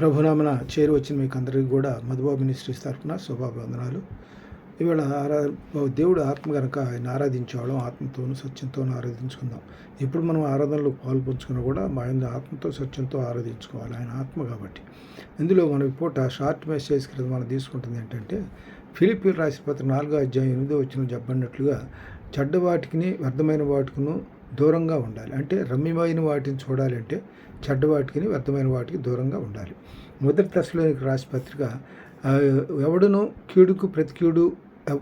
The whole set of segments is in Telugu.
ప్రభునామన చేరి వచ్చిన మీకు అందరికీ కూడా మధుబాబు మినిస్ట్రీస్ తరఫున శుభాభివందనాలు. ఇవాళ దేవుడు ఆత్మ కనుక ఆయన ఆరాధించేవాళ్ళం, ఆత్మతోనూ సత్యంతోనూ ఆరాధించుకుందాం. ఇప్పుడు మనం ఆరాధనలో పాల్పంచుకున్నా కూడా ఆయన ఆత్మతో సత్యంతో ఆరాధించుకోవాలి, ఆయన ఆత్మ కాబట్టి. ఇందులో మనం పూట షార్ట్ మెసేజ్ క్రింద మనం తీసుకుంటుంది ఏంటంటే, ఫిలిప్పీయులకు రాసిన పత్రిక 4:8 చెప్పబడినట్లుగా చెడ్డ వాటికి వ్యర్థమైన వాటికి దూరంగా ఉండాలి. అంటే రమ్యమైన వాటిని చూడాలి అంటే చెడ్డ వాటికి వ్యర్థమైన వాటికి దూరంగా ఉండాలి. మొదటి దశలోనికి రాసిన పత్రిక, ఎవడనూ కీడుకు ప్రతి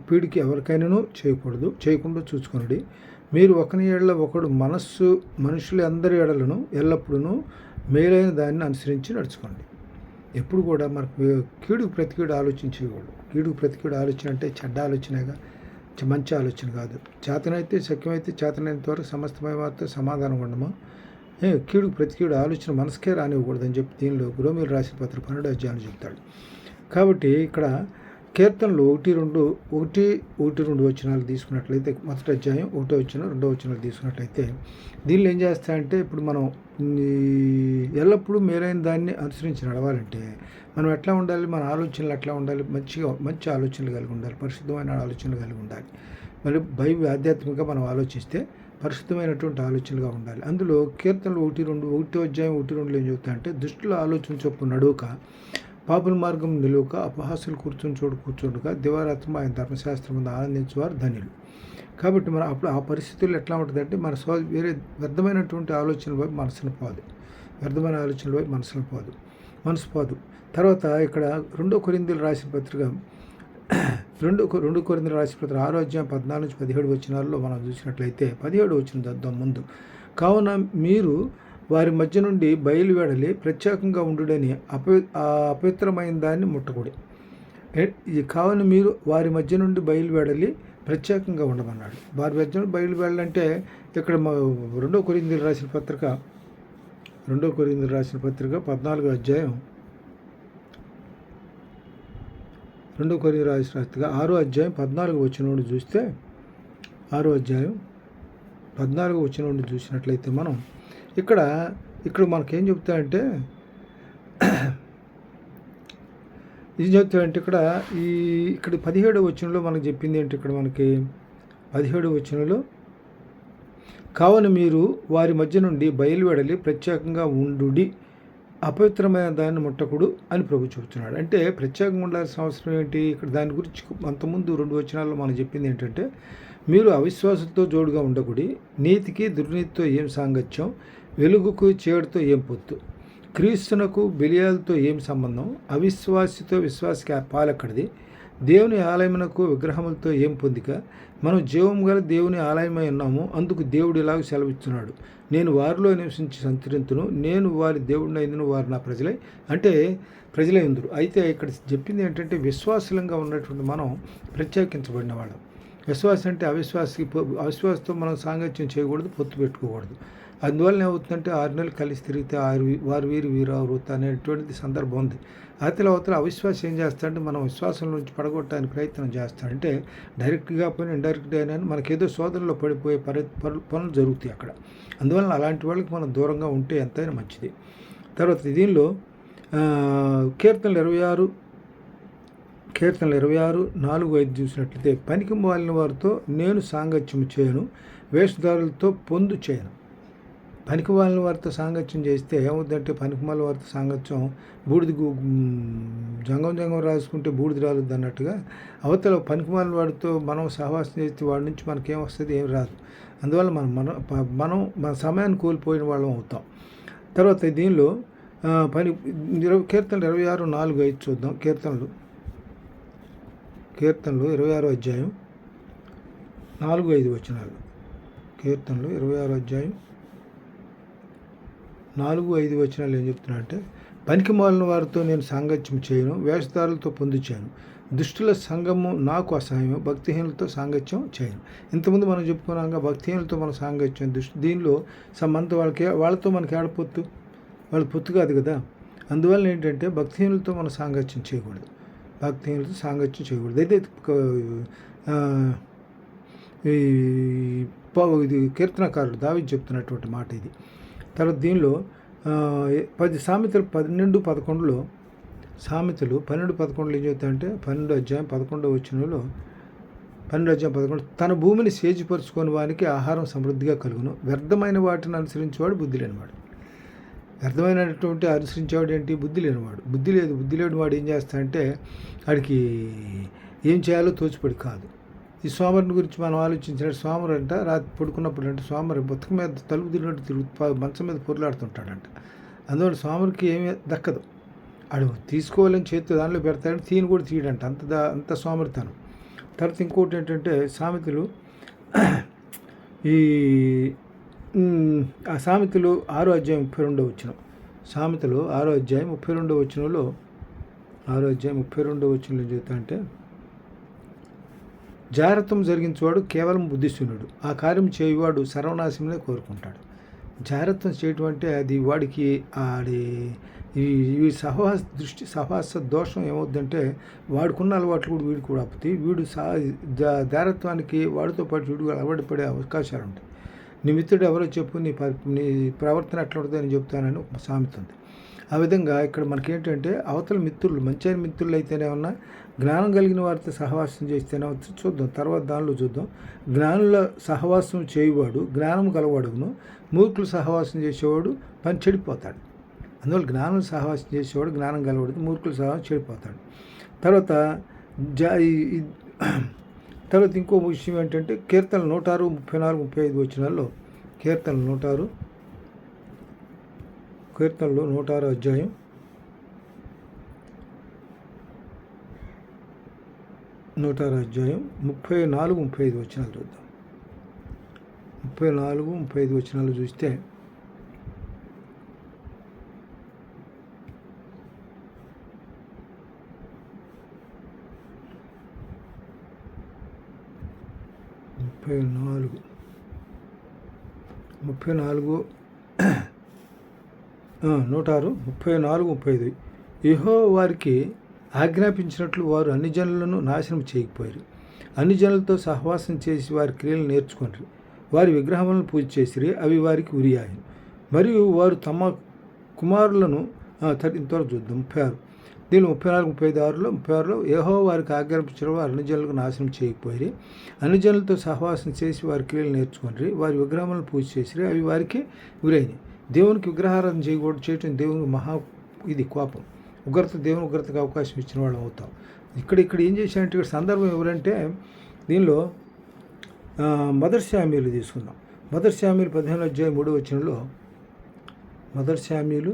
పీడికి ఎవరికైనాను చేయకుండా చూసుకొనుడి. మీరు ఒకని ఎడల ఒకడు మనుషుల అందరి ఎడలను ఎల్లప్పుడూ మేలైన దాన్ని అనుసరించి నడుచుకోండి. ఎప్పుడు కూడా మనకు కీడుకు ప్రతి కీడు ఆలోచన చేయకూడదు. కీడుకు ప్రతి కీడు ఆలోచన అంటే చెడ్డ ఆలోచనగా, మంచి ఆలోచన కాదు. చేతనైతే శక్యమైతే చేతనైనంత వరకు సమస్తమై మాత్రం సమాధానం ఉండము. కీడుకు ప్రతి కీడు ఆలోచన మనసుకే రానివ్వకూడదని చెప్పి దీనిలో రోమీయులకు రాసిన పత్రిక 12 చెప్తాడు. కాబట్టి ఇక్కడ కీర్తనలు 1-2 వచనాలు తీసుకున్నట్లయితే, మొదటి అధ్యాయం 1వ వచనం 2వ వచనాలు తీసుకున్నట్లయితే, దీనిలో ఏం చేస్తాయంటే, ఇప్పుడు మనం ఎల్లప్పుడూ మేలైన దాన్ని అనుసరించి నడవాలంటే మనం ఎట్లా ఉండాలి, మన ఆలోచనలు ఎట్లా ఉండాలి, మంచి ఆలోచనలు కలిగి ఉండాలి, పరిశుద్ధమైన ఆలోచనలు కలిగి ఉండాలి. మరి ఆధ్యాత్మికంగా మనం ఆలోచిస్తే పరిశుద్ధమైనటువంటి ఆలోచనలుగా ఉండాలి. అందులో కీర్తనలు 1 అధ్యాయం 1-2 ఏం చెబుతాయంటే, దుష్టుల ఆలోచన చొప్పున నడువక, పాపుల మార్గం నిలువక, అపహాసులు కూర్చోడుగా దివారాత్మ ఆయన ధర్మశాస్త్రం ముందు ఆనందించేవారు ధన్యులు. కాబట్టి మనం అప్పుడు ఆ పరిస్థితుల్లో ఎట్లా ఉంటుందంటే, మన వేరే వ్యర్థమైనటువంటి ఆలోచనల వైపు మనసును పోదు. వ్యర్థమైన ఆలోచనల వైపు మనసు పోదు. తర్వాత ఇక్కడ 2 కొరింథీయులకు రాసిన పత్రిక 6వ అధ్యాయం 14-17 వచనాల్లో మనం చూసినట్లయితే, 17 వచనం చదువుదాం ముందు. కావున మీరు వారి మధ్య నుండి బయలువెడలి ప్రత్యేకంగా ఉండుడని అపవిత్రమైన దాన్ని ముట్టకూడదు. కావున మీరు వారి మధ్య నుండి బయలువెడలి ప్రత్యేకంగా ఉండమన్నాడు. వారి మధ్య నుండి బయలువెడాలంటే ఇక్కడ 2 కొరింథీయులకు రాసిన పత్రిక 14వ అధ్యాయం 2 కొరింథీయులకు రాసిన పత్రిక 6వ అధ్యాయం 14వ వచనం నుండి చూస్తే, 6వ అధ్యాయం 14వ వచనం నుండి చూసినట్లయితే మనం ఇక్కడ మనకేం చెప్తాయంటే, ఇది చెప్తాయంటే ఇక్కడ 17వ వచనంలో మనకు చెప్పింది ఏంటి, ఇక్కడ మనకి 17వ వచనంలో, కావున మీరు వారి మధ్య నుండి బయలువెడలి ప్రత్యేకంగా ఉండుడి, అపవిత్రమైన దాన్ని ముట్టకుడు అని ప్రభు చెబుతున్నాడు. అంటే ప్రత్యేకంగా ఉండాల్సిన అవసరం ఏంటి? ఇక్కడ దాని గురించి అంతకుముందు 2 వచనాల్లో మనం చెప్పింది ఏంటంటే, మీరు అవిశ్వాసంతో జోడుగా ఉండకూడి, నీతికి దుర్నీతితో ఏం సాంగత్యం, వెలుగుకు చీకటితో ఏం పొత్తు, క్రీస్తునకు బెలియాలతో ఏం సంబంధం, అవిశ్వాసితో విశ్వాసకి పాలెక్కడిది, దేవుని ఆలయమునకు విగ్రహములతో ఏం పొందిక, మనం జీవం గల దేవుని ఆలయమై ఉన్నాము, అందుకు దేవుడు ఇలాగ సెలవిస్తున్నాడు, నేను వారిలో నివసించి సంతరింతును, నేను వారి దేవుడిని అయిందును, వారు నా ప్రజలై, అంటే ప్రజలై ఉందురు. అయితే ఇక్కడ చెప్పింది ఏంటంటే, విశ్వాసంగా ఉన్నటువంటి మనం ప్రత్యేకించబడిన వాళ్ళం. విశ్వాసం అంటే అవిశ్వాసంతో మనం సాంగత్యం చేయకూడదు, పొత్తు పెట్టుకోకూడదు. అందువల్ల ఏమవుతుందంటే 6 నెలలు కలిసి తిరిగితే వారు వీరవుతా అనేటువంటిది సందర్భం ఉంది. అవతల అవిశ్వాసం ఏం చేస్తాడంటే, మనం విశ్వాసం నుంచి పడగొట్టడానికి ప్రయత్నం చేస్తాడంటే, డైరెక్ట్గా పోయినా ఇండైరెక్ట్గా అయినా మనకేదో శోధనలో పడిపోయే పనులు జరుగుతాయి అక్కడ. అందువల్ల అలాంటి వాళ్ళకి మనం దూరంగా ఉంటే ఎంతైనా మంచిది. తర్వాత దీనిలో కీర్తనలు 26:4-5 చూసినట్లయితే, పనికి మాలిన వారితో నేను సాంగత్యం చేయను, వేషధారులతో పొందు చేయను. పనికి మాలిన వారితో సాంగత్యం చేస్తే ఏమవుతుందంటే, పనికి మాలిన వారితో సాంగత్యం జంగం రాసుకుంటే బూడిద రాలుద్ది అన్నట్టుగా, అవతల పనికి మాలిన వాడితో మనం సహవాసం చేస్తే వాడి నుంచి మనకేం వస్తుంది, ఏం రాదు. అందువల్ల మనం మన సమయాన్ని కోల్పోయిన వాళ్ళం అవుతాం. తర్వాత దీనిలో కీర్తనలు 26:4-5 చూద్దాం. కీర్తనలు 26వ అధ్యాయం 4-5 వచనాలు. కీర్తనలు 26వ అధ్యాయం 4-5 వచనాలు ఏం చెప్తున్నారంటే, పనికి మాలిన వారితో నేను సాంగత్యం చేయను, వేషధారులతో పొందు చేయను, దుష్టుల సంఘము నాకు అసహ్యము, భక్తిహీనులతో సాంగత్యం చేయను. ఇంతకుముందు మనం చెప్పుకున్నాక భక్తిహీనులతో మన సాంగత్యం దీనిలో వాళ్ళతో మనకి ఆడపొత్తు, వాళ్ళ పొత్తు కాదు కదా. అందువల్ల ఏంటంటే భక్తిహీనులతో మనం సాంగత్యం చేయకూడదు. అయితే ఇది కీర్తనకారుడు దావీదు చెప్తున్నటువంటి మాట ఇది. తర్వాత దీనిలో సామెతలు 12:11లో సామెతలు 12:11 ఏం చెబుతాయంటే 12 అధ్యాయం 11 తన భూమిని సేజిపరుచుకొని వానికి ఆహారం సమృద్ధిగా కలుగును, వ్యర్థమైన వాటిని అనుసరించేవాడు బుద్ధి లేనివాడు. వ్యర్థమైనటువంటి అనుసరించేవాడు ఏంటి? బుద్ధి లేనివాడు. బుద్ధి లేని వాడు ఏం చేస్తాడంటే వాడికి ఏం చేయాలో తోచిపడి కాదు. ఈ సోమరుని గురించి మనం ఆలోచించినట్టు సోమరు అంట రాత్రి పడుకున్నప్పుడు అంటే సోమరు బతుకు మీద తలుపు తిరిగినట్టు మంచం మీద పొరలాడుతుంటాడంట. అందువల్ల సోమరికి ఏమీ దక్కదు. వాడు తీసుకోవాలని చేతి దానిలో పెడతాడని తీని కూడా తీయడంట, అంత సోమరితనం. తర్వాత ఇంకోటి ఏంటంటే సామెతలు ఈ ఆ సామెతలు 6:32 సామెతలు 6:32 ఏం చెప్తా అంటే జాగ్రత్తం జరిగించేవాడు కేవలం బుద్ధిశూన్యుడు, ఆ కార్యం చేయువాడు సర్వనాశంలో కోరుకుంటాడు. జాగ్రత్తం చేయటం అంటే అది వాడికి ఈ సహవాస దోషం ఏమవుద్దంటే వాడుకున్న అలవాట్లు కూడా వీడు కూడా ఆపుతాయి. వీడు జాగ్రత్వానికి వాడితో పాటు వీడు అలవాటు పడే అవకాశాలు ఉంటాయి. నీ మిత్రుడు ఎవరో చెప్పు, నీ ప్రవర్తన ఎట్లా ఉంటుందో అని చెప్తానని ఒక సామెత ఉంది. ఆ విధంగా ఇక్కడ మనకేంటంటే అవతల మిత్రులు మంచి మిత్రులు అయితేనే ఉన్నా, జ్ఞానం కలిగిన వారితో సహవాసం చేస్తేనే చూద్దాం, తర్వాత దానిలో చూద్దాం. జ్ఞానుల సహవాసం చేయువాడు జ్ఞానం గలవాడును, మూర్ఖులు సహవాసం చేసేవాడు పని చెడిపోతాడు. అందువల్ల జ్ఞానం సహవాసం చేసేవాడు జ్ఞానం గలవాడు, మూర్ఖులు సహవాసం చెడిపోతాడు. తర్వాత తర్వాత ఇంకో విషయం ఏంటంటే కీర్తనలు 106, 34, 35 వచనాల్లో కీర్తనలు 106 అధ్యాయం 34, 35 వచనాలు చూద్దాం. 34, 35 వచనాలు చూస్తే ముప్పై నాలుగు 34:35 యెహోవా వారికి ఆజ్ఞాపించినట్లు వారు అన్ని జనులను నాశనం చేయకపోయారు. అన్ని జనులతో సహవాసం చేసి వారి క్రియలు నేర్చుకొని వారి విగ్రహములను పూజ చేసిరి, అవి వారికి ఉరియాయి. మరియు వారు తమ కుమారులను ఇంతవరకు చూద్దాం. 36 దీనిలో 34:36లో యెహోవా వారికి ఆజ్ఞాపించిన వారు అన్ని జనులకు నాశనం చేయకపోయి అన్ని జనులతో సహవాసం చేసి వారి క్రియలు నేర్చుకొని వారి విగ్రహములను పూజ చేసిరి, అవి వారికి ఉరైనాయి. దేవునికి విగ్రహారాధన చేయటం దేవునికి ఇది కోపం, ఉగ్రత. దేవుని ఉగ్రతకు అవకాశం ఇచ్చిన వాళ్ళం అవుతాం. ఇక్కడ ఏం చేశారంటే ఇక్కడ సందర్భం ఎవరంటే దీనిలో మొదటి శామ్యూలు తీసుకుందాం. మొదటి శామ్యూలు 15:3 వచనంలో మొదటి శామ్యూలు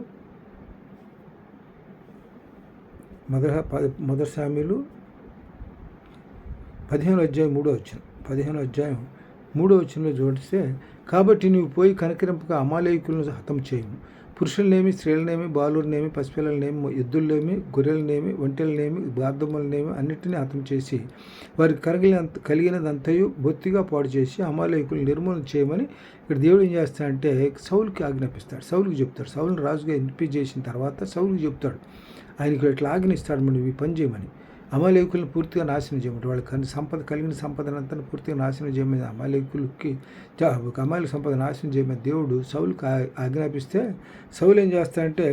15:3 చూస్తే కాబట్టి నీవు పోయి కనికరింపగా అమాలేకులను హతం చేయము, పురుషులనేమి స్త్రీలనేమి బాలులనేమి పసిపిల్లలనేమి ఎద్దులనేమి గొర్రెలనేమి ఒంటెలనేమి గార్ధములనేమి అన్నిటినీ హతం చేసి వారికి కలిగినదంతయు బొత్తిగా పాడు చేసి అమాలేకులను నిర్మూలన చేయమని ఇక్కడ దేవుడు ఏం చేస్తాడంటే సౌలుకి ఆజ్ఞాపిస్తాడు. సౌలుకి చెప్తాడు. సౌలుని రాజుగా ఎంపిక చేసిన తర్వాత సౌలుకి చెప్తాడు, ఆయనకి ఇట్లా ఆజ్ఞిస్తాడు, మనం ఈ పని చేయమని. అమాలేకులను పూర్తిగా నాశనం చేయమంటే వాళ్ళకి కలిగిన సంపదనంతా పూర్తిగా నాశనం చేయమని అమాలేకు సంపద నాశనం చేయమని దేవుడు సౌలుకి ఆజ్ఞాపిస్తే సౌలు ఏం చేస్తాడంటే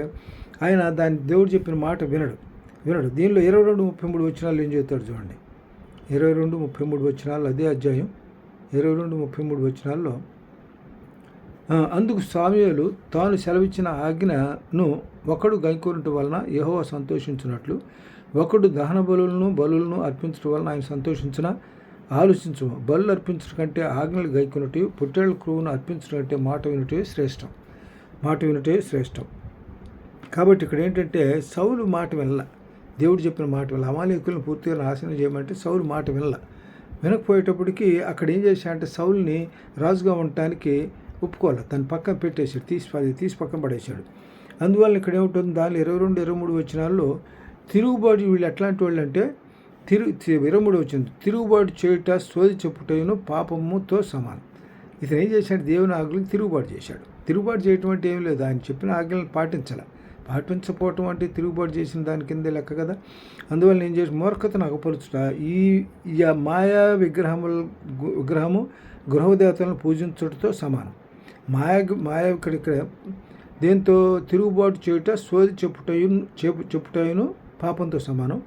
ఆయన దాని దేవుడు చెప్పిన మాట వినడు. దీనిలో 22-33 వచనాలు ఏం చెప్తాడు చూడండి. 22-33 వచనాలు అదే అధ్యాయం 22-33 వచనాల్లో అందుకు సమూయేలు తాను సెలవిచ్చిన ఆజ్ఞను ఒకడు గైకొనటం వలన యెహోవా సంతోషించినట్లు ఒకడు దహన బలులను అర్పించడం వలన ఆయన ఆలోచించము. బలు అర్పించడం కంటే ఆజ్ఞలు గైకొనటి, పొట్టేళ్ల క్రూవును అర్పించడం కంటే మాట వినటే శ్రేష్టం. కాబట్టి ఇక్కడ ఏంటంటే సౌలు మాట వినల, దేవుడు చెప్పిన మాట వినల. అమాలేకులను పూర్తిగా నాశనం చేయమంటే సౌలు మాట వినకపోయేటప్పటికి అక్కడ ఏం చేశాడంటే సౌలుని రాజుగా ఉండటానికి ఒప్పుకోవాలి, దాన్ని పక్కన పెట్టేశాడు, తీసి పక్కన పడేశాడు. అందువల్ల ఇక్కడ ఏముంటుంది దానిలో 22-23 వచనాల్లో తిరుగుబాటు వీళ్ళు ఎట్లాంటి వాళ్ళు అంటే 23 వచ్చింది, తిరుగుబాటు చేయుట సోది చెప్పుటను పాపముతో సమానం. ఇతను ఏం చేశాడు, దేవుని ఆజ్ఞలకు తిరుగుబాటు చేశాడు. తిరుగుబాటు చేయటం అంటే ఏం లేదు, ఆయన చెప్పిన ఆజ్ఞలను పాటించకపోవటం అంటే తిరుగుబాటు చేసిన దాని కిందే లెక్క కదా. అందువల్ల ఏం చేసి మూర్ఖతను అగపరుచుట, ఈ మాయా విగ్రహము గృహదేవతలను పూజించడంతో సమానం. మాయా ఇక్కడ దీంతో తిరుగుబాటు చేయుట సోది చెప్పుటయును పాపంతో సమానం.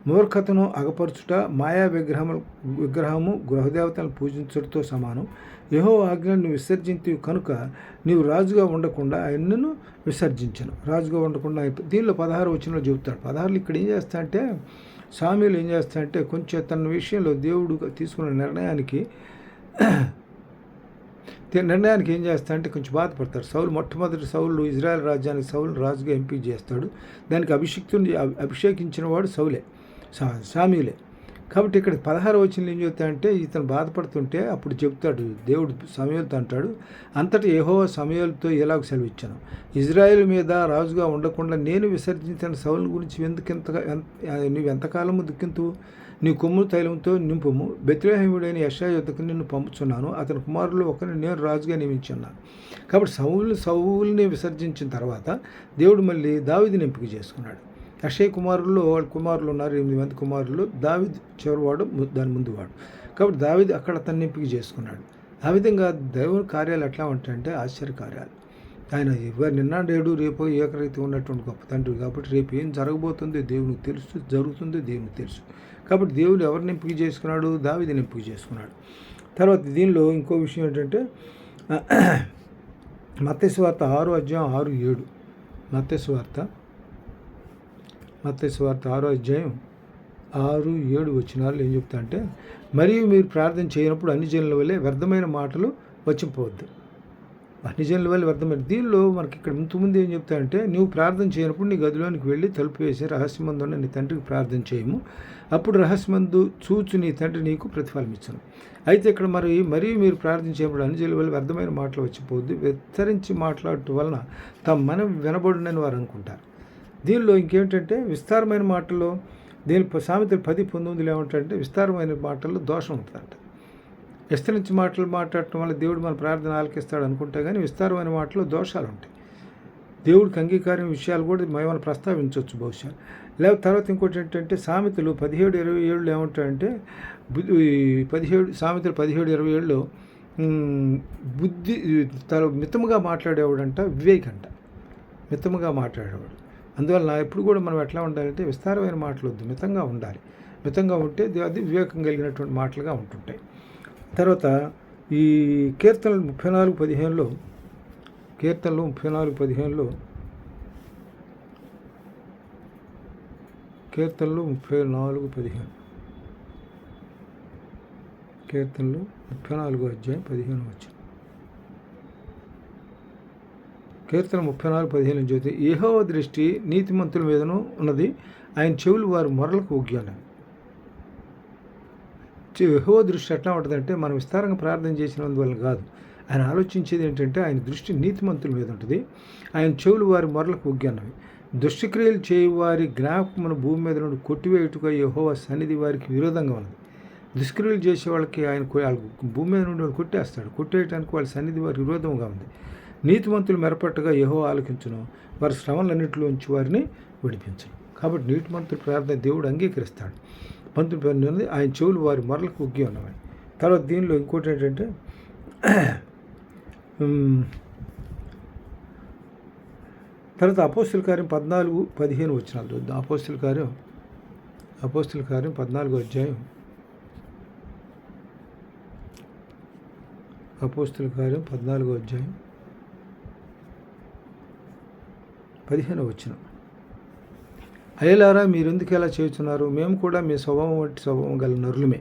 మూర్ఖతను అగపరచుట మాయా విగ్రహము గృహదేవతలను పూజించడంతో సమానం. యెహోవా ఆజ్ఞను విసర్జించి కనుక నీవు రాజుగా ఉండకుండా ఆయనను విసర్జించను. రాజుగా ఉండకుండా దీనిలో 16 వచనంలో చెబుతాడు. 16 ఇక్కడ ఏం చేస్తా అంటే సామ్యూలు ఏం చేస్తా అంటే కొంచెం తన విషయంలో దేవుడు తీసుకున్న నిర్ణయానికి ఏం చేస్తా అంటే కొంచెం బాధపడతారు. మొట్టమొదటి సౌలు ఇజ్రాయెల్ రాజ్యానికి సౌలు రాజుగా ఎంపిక చేస్తాడు. దానికి అభిషేకించిన వాడు సౌలే, సామ్యూలే. కాబట్టి ఇక్కడ 16 వచనంలో ఏం చెప్తాడంటే ఇతను బాధపడుతుంటే అప్పుడు చెప్తాడు దేవుడు సమూయేలుతో అంటాడు, అంతటా యెహోవా సమూయేలుతో ఇలాగ సెలవిచ్చాను, ఇజ్రాయెల్ మీద రాజుగా ఉండకుండా నేను విసర్జించిన సౌలు గురించి నువ్వు ఎంతకాలము దుఃఖింతువు? నీ కొమ్ము తైలంతో నింపుము. బెత్లెహేముడైన యెషయా యొద్దకు నిన్ను పంపుచున్నాను. అతని కుమారులు ఒకరిని నేను రాజుగా నియమించున్నాను. కాబట్టి సౌలుని విసర్జించిన తర్వాత దేవుడు మళ్ళీ దావీదుని ఎంపిక చేసుకున్నాడు. యెషయా కుమారుల్లో వాళ్ళ కుమారులు ఉన్నారు, 8 మంది కుమారులు. దావీదు చివరివాడు, దాని ముందువాడు. కాబట్టి దావీదు అక్కడ తన ఎంపిక చేసుకున్నాడు. ఆ విధంగా దేవుని కార్యాలు ఎట్లా ఉంటాయంటే ఆశ్చర్య కార్యాలు. ఆయన నిన్న నేడు రేపు ఏకరీతి ఉన్నటువంటి గొప్ప తండ్రి. కాబట్టి రేపు ఏం జరగబోతుందో దేవునికి తెలుసు, జరుగుతుందో దేవునికి తెలుసు. కాబట్టి దేవుడు ఎవరిని ఎంపిక చేసుకున్నాడు? దావీదుని ఎంపిక చేసుకున్నాడు. తర్వాత దీనిలో ఇంకో విషయం ఏంటంటే మత్తయి సువార్త 6వ అధ్యాయం 6, 7. మత్తయి సువార్త 6వ అధ్యాయం 6, 7 వచనాలు ఏం చెప్తా అంటే, మరియు మీరు ప్రార్థన చేయనప్పుడు అన్ని జనుల వల్లే వ్యర్థమైన మాటలు వచ్చిపోవద్దు. అన్ని జనుల వల్ల వ్యర్థమైన. దీనిలో మనకి ఇక్కడ ముందు ఏం చెప్తానంటే, నువ్వు ప్రార్థన చేయనప్పుడు నీ గదిలోనికి వెళ్ళి తలుపు వేసి రహస్యమందు ఉన్న నీ తండ్రికి ప్రార్థన చేయము. అప్పుడు రహస్యమందు చూచు నీ తండ్రి నీకు ప్రతిఫలం ఇచ్చును. అయితే ఇక్కడ మరియు మీరు ప్రార్థన చేయనప్పుడు అన్ని జనుల వల్ల వ్యర్థమైన మాటలు వచ్చిపోవద్దు. విస్తరించి మాట్లాడటం వలన తమ మనం వినబడునని వారు అనుకుంటారు. దీనిలో ఇంకేంటంటే విస్తారమైన మాటల్లో సామెతలు 10:19 ఏమంటారంటే విస్తారమైన మాటల్లో దోషం ఉంటుందంట. విస్తరించి మాట్లాడటం వల్ల దేవుడు మన ప్రార్థన ఆలకిస్తాడు అనుకుంటే కానీ విస్తారమైన మాటల్లో దోషాలు ఉంటాయి. దేవుడికి అంగీకారం విషయాలు కూడా మనం ప్రస్తావించవచ్చు బహుశా. లేదా తర్వాత ఇంకోటి ఏంటంటే సామెతలు 17:27 ఏమంటారంటే సామెతలు 17:27లో బుద్ధి మితముగా మాట్లాడేవాడంట వివేకంట, మితముగా మాట్లాడేవాడు. అందువల్ల ఎప్పుడు కూడా మనం ఎట్లా ఉండాలంటే విస్తారమైన మాటలు వద్దు, మితంగా ఉండాలి. మితంగా ఉంటే అది వివేకం కలిగినటువంటి మాటలుగా ఉంటుంటాయి. తర్వాత ఈ కీర్తనలు 34:15లో కీర్తనలు 34:15 కీర్తనలు 34 అధ్యాయం 15 వచ్చి కీర్తన 34:15 చూస్తే యెహోవా దృష్టి నీతిమంతుల మీదను ఉన్నది, ఆయన చెవులు వారి మొరలకు ఒగ్గియున్నవి. యెహోవా దృష్టి ఎట్లా ఉంటుందంటే మనం విస్తారంగా ప్రార్థన చేసినందువల్ల కాదు, ఆయన ఆలోచించేది ఏంటంటే ఆయన దృష్టి నీతిమంతుల మీద ఉంటుంది, ఆయన చెవులు వారి మొరలకు ఒగ్గియున్నవి. దుష్టక్రియలు చేయు వారి జ్ఞాపకమును భూమి మీద నుండి కొట్టివేయుటకు యెహోవా సన్నిధి వారికి విరోధంగా ఉన్నది. దుష్క్రియలు చేసే వాళ్ళకి ఆయన భూమి మీద నుండి కొట్టేస్తాడు. కొట్టేయడానికి వాళ్ళ సన్నిధి వారికి విరోధంగా ఉంది. నీతిమంతులు మెరపట్టుగా యెహోవా ఆలకించును, వారి శ్రమలన్నింటిలోంచి వారిని విడిపించును. కాబట్టి నీతిమంతుల ప్రార్థన దేవుడు అంగీకరిస్తాడు. 19 ఆయన చెవులు వారి మొరలకు ఒగ్గి ఉన్నవి. తర్వాత దీనిలో ఇంకోటి ఏంటంటే తర్వాత అపోస్తుల కార్యం 14-15 వచనాలు చూద్దాం. అపోస్తుల కార్యం 14వ అధ్యాయం అపోస్తుల కార్యం 14వ అధ్యాయం 15వ వచనం. అయ్యలారా మీరెందుకు ఎలా చేస్తున్నారు? మేము కూడా మీ స్వభావం వంటి స్వభావం గల నరులమే.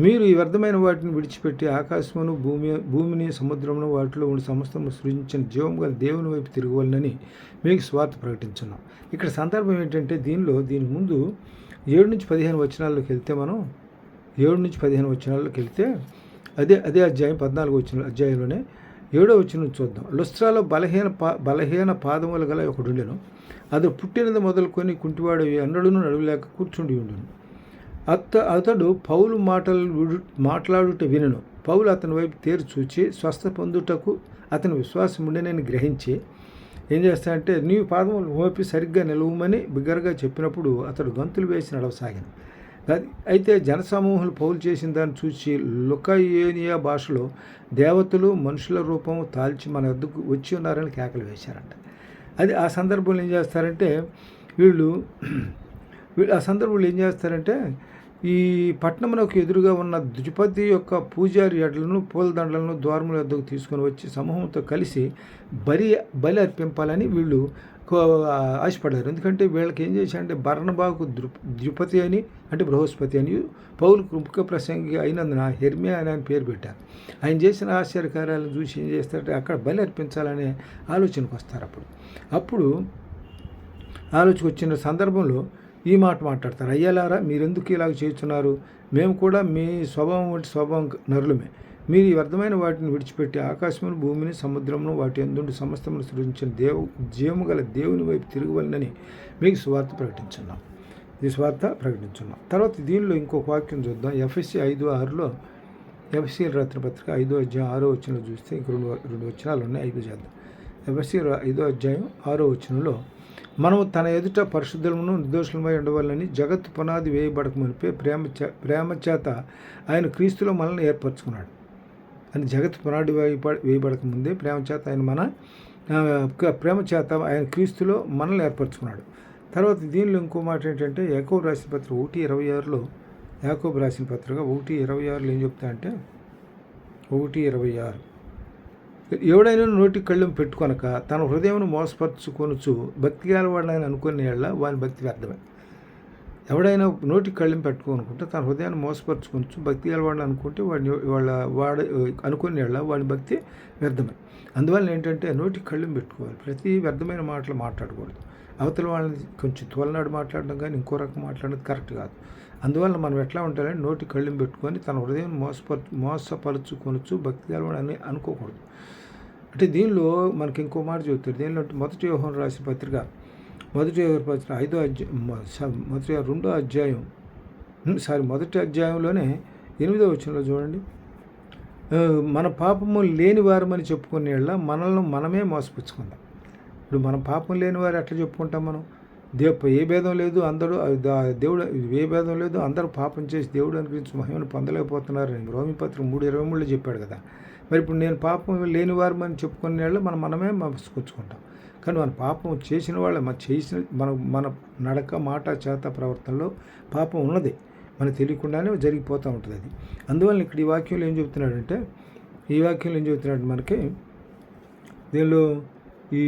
మీరు ఈ వ్యర్థమైన వాటిని విడిచిపెట్టి ఆకాశమును భూమిని సముద్రమును వాటిలో ఉండి సమస్తము సృజించిన జీవం గల దేవుని వైపు తిరగవాలని మీకు స్వార్థ ప్రకటించున్నాం. ఇక్కడ సందర్భం ఏంటంటే దీని ముందు 7-15 వచనాల్లోకి వెళ్తే మనం 7-15 వచనాల్లోకి వెళ్తే అదే అధ్యాయం 14వ అధ్యాయంలోనే 7వ వచనం చూద్దాం. లుస్త్రాలో బలహీన పాదములు గల ఒకడుండెను. అతడు పుట్టినది మొదలుకొని కుంటివాడు ఎన్నడూను నడువలేక కూర్చుండి ఉండును. అతడు పౌలు మాట్లాడుట వినను. పౌలు అతని వైపు తేరు చూచి స్వస్థ పొందుటకు అతని విశ్వాసం ఉండేనని గ్రహించి ఏం చేస్తాడంటే నీవు పాదములు మోపి సరిగ్గా నిలవమని బిగ్గరగా చెప్పినప్పుడు అతడు గంతులు వేసి నడవసాగాను. అయితే జనసమూహాలు పౌలు చేసిన దాన్ని చూసి లుకయేనియా భాషలో దేవతలు మనుషుల రూపం తాల్చి మన వద్దకు వచ్చి ఉన్నారని కేకలు వేశారంట. అది ఆ సందర్భంలో ఏం చేస్తారంటే వీళ్ళు ఆ సందర్భంలో ఏం చేస్తారంటే ఈ పట్టణమునకు ఎదురుగా ఉన్న ద్రుపది యొక్క పూజారి ఎడ్లను పూలదండలను ద్వారముల వద్దకు తీసుకొని వచ్చి సమూహంతో కలిసి బలి అర్పింపాలని వీళ్ళు ఆశపడ్డారు. ఎందుకంటే వీళ్ళకి ఏం చేశారంటే బర్నబాకు ద్రుపతి అని అంటే బృహస్పతి అని పౌలు ముఖ ప్రసంగి అయినందున హెర్మియా అని ఆయన పేరు పెట్టారు. ఆయన చేసిన ఆశ్చర్యకార్యాలను చూసి ఏం చేస్తారంటే అక్కడ బలి అర్పించాలనే ఆలోచనకు వస్తారు. అప్పుడు ఆలోచన వచ్చిన సందర్భంలో ఈ మాట మాట్లాడతారు. అయ్యలారా, మీరెందుకు ఇలాగ చేస్తున్నారు? మేము కూడా మీ స్వభావం వంటి స్వభావం నరులమే. మీరు ఈ వ్యర్థమైన వాటిని విడిచిపెట్టి ఆకాశమును భూమిని సముద్రమును వాటి యందుండి సమస్తమును సృజించిన జీవము గల దేవుని వైపు తిరగవలనని మీకు సువార్త ప్రకటించున్నాం. తర్వాత దీనిలో ఇంకొక వాక్యం చూద్దాం. ఎఫ్ఎస్సి 5:6లో ఎఫ్ఎస్సి రాసిన పత్రిక 5వ అధ్యాయం 6వ వచనంలో చూస్తే ఇంక రెండు వచనాలు ఉన్నాయి. 5 చేద్దాం. ఎఫ్ఎస్సి 5వ అధ్యాయం 6వ వచనంలో మనము తన ఎదుట పరిశుద్ధులను నిర్దోషులమై ఉండవాలని జగత్తు పునాది వేయబడక మునిపే ప్రేమ చేత ఆయన క్రీస్తులో మనల్ని ఏర్పరచుకున్నాడు. అని జగత్తు పునాది వేయబడక ముందే ప్రేమ చేత ఆయన క్రీస్తులో మనల్ని ఏర్పరచుకున్నాడు. తర్వాత దీనిలో ఇంకో మాట ఏంటంటే యాకోబు రాసిన పత్రిక 1:26లో యాకోబు రాసిన పత్రిక 1:26లో ఏం చెప్తా అంటే 1:26 ఎవడైనా నోటి కళ్ళెం పెట్టుకొనక తన హృదయం మోసపరుచుకొనుచు భక్తి గలవాడని అనుకునే వాని భక్తి వ్యర్థమే. ఎవడైనా నోటి కళ్ళెం పెట్టుకోనుకుంటే తన హృదయాన్ని మోసపరుచుకొనొచ్చు భక్తి గలవాడని అనుకుంటే అనుకునే వాడి భక్తి వ్యర్థమే. అందువల్ల ఏంటంటే నోటి కళ్ళెం పెట్టుకోవాలి. ప్రతి వ్యర్థమైన మాటలు మాట్లాడకూడదు. అవతల వాళ్ళని కొంచెం తోలనాడు మాట్లాడడం కానీ ఇంకో రకం మాట్లాడడం కరెక్ట్ కాదు. అందువల్ల మనం ఎట్లా ఉంటారంటే నోటి కళ్ళెం పెట్టుకొని తన హృదయం మోసపరుచుకొనొచ్చు భక్తి గలవాడని అనుకోకూడదు. అంటే దీనిలో మనకి ఇంకో మాట చెబుతారు. దీనిలో మొదటి యోహాను రాసిన పత్రిక 2వ అధ్యాయంలోనే 8వ వచనంలో చూడండి. మన పాపము లేని వారమని చెప్పుకునే మనల్ని మనమే మోసపుచ్చుకుందాం. ఇప్పుడు మన పాపం లేని వారు ఎట్లా చెప్పుకుంటాం? మనం ఏ భేదం లేదు, దేవుడు ఏ భేదం లేదు, అందరూ పాపం చేసి దేవుడు అనుగ్రహించి మహిమను పొందలేకపోతున్నారని రోమీపత్రిక 3:23లో చెప్పాడు కదా. మరి ఇప్పుడు నేను పాపం లేని వారమని చెప్పుకునే మనమే మోసపుచ్చుకుంటాం. కానీ మన పాపం చేసిన వాళ్ళే మన నడక మాట చేత ప్రవర్తనలో పాపం ఉన్నది, మనకు తెలియకుండానే జరిగిపోతూ ఉంటుంది అది. అందువల్ల ఇక్కడ ఈ వాక్యంలో ఏం చెబుతున్నాడు మనకి దీనిలో ఈ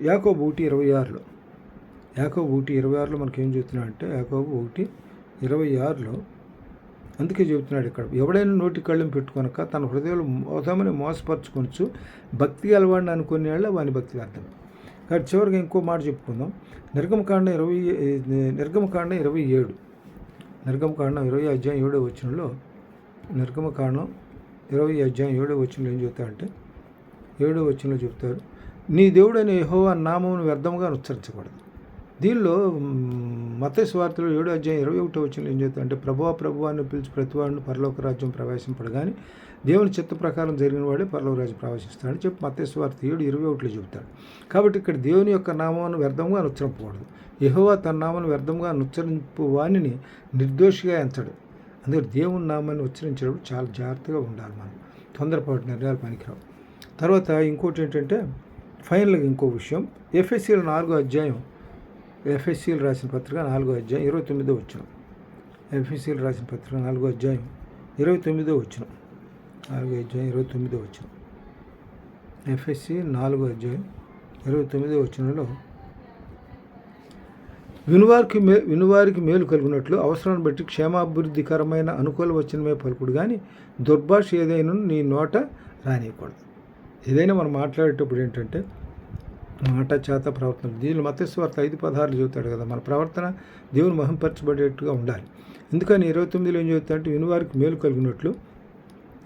యాకోబు 1:26లో మనకి ఏం చెబుతున్నాడంటే యాకోబు 1:26లో అందుకే చెబుతున్నాడు ఇక్కడ, ఎవడైనా నోటి కళ్ళెం పెట్టుకొనక తన హృదయంలో మోసపరుచుకొనొచ్చు భక్తి గలవాడిని అనుకునే వాని భక్తి వ్యర్థం. కాబట్టి చివరికి ఇంకో మాట చెప్పుకుందాం. నిర్గమకాండం 27 20 వచనంలో నిర్గమకాండం 20 వచనంలో ఏం చెబుతారంటే 7వ వచనంలో చెబుతారు, నీ దేవుడైన యెహోవా నామమును వ్యర్థముగా ఉచ్చరించకూడదు. దీనిలో మత్తయి సువార్తలో 7:21 వచనంలో ఏం చెబుతారంటే ప్రభువాన్ని పిలిచి ప్రతివాడిని పరలోక రాజ్యం ప్రవేశింపడు కానీ దేవుని చిత్త ప్రకారం జరిగిన వాడే పరలోక రాజ్యం ప్రవేశిస్తాడని చెప్పి మత్తయి సువార్త 7:21లో చెబుతాడు. కాబట్టి ఇక్కడ దేవుని యొక్క నామాన్ని వ్యర్థంగా ఉచ్చరింపకూడదు. యెహోవా తన నామాన్ని వ్యర్థంగా ఉచ్చరింపు వాణిని నిర్దోషిగా ఎంచడు. అందుకే దేవుని నామాన్ని ఉచ్చరించేటప్పుడు చాలా జాగ్రత్తగా ఉండాలి. మనం తొందరపాటు నిర్ణయాలు పనికిరావు. తర్వాత ఇంకోటి ఏంటంటే ఫైనల్గా ఇంకో విషయం, ఎఫ్ఎస్సీలు రాసిన పత్రిక 4వ అధ్యాయం 29వ వచనం. ఎఫ్ఎస్సీలు రాసిన పత్రిక 4వ అధ్యాయం 29వ వచనం. ఎఫ్ఎస్సీ 4వ అధ్యాయం 29వ వచనంలో వినువారికి మేలు కలుగునట్లు అవసరాన్ని బట్టి క్షేమాభివృద్ధికరమైన అనుకూల వచనమే పలుకుడు కానీ దుర్భాష ఏదైనా నీ నోట రానియకూడదు. ఏదైనా మనం మాట్లాడేటప్పుడు ఏంటంటే మాట చేత ప్రవర్తన. దీనిలో మత్తయి సువార్త 5:16 చెబుతాడు కదా, మన ప్రవర్తన దేవుని మహింపరచబడేట్టుగా ఉండాలి. ఎందుకని 29లో ఏం చెబుతాడంటే వినువారికి మేలు కలిగినట్లు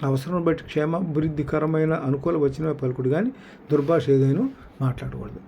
అవసరం బట్టి క్షేమాభివృద్ధికరమైన అనుకూల వచనమే పలుకుడు కానీ దుర్భాష ఏదైనా మాట్లాడకూడదు.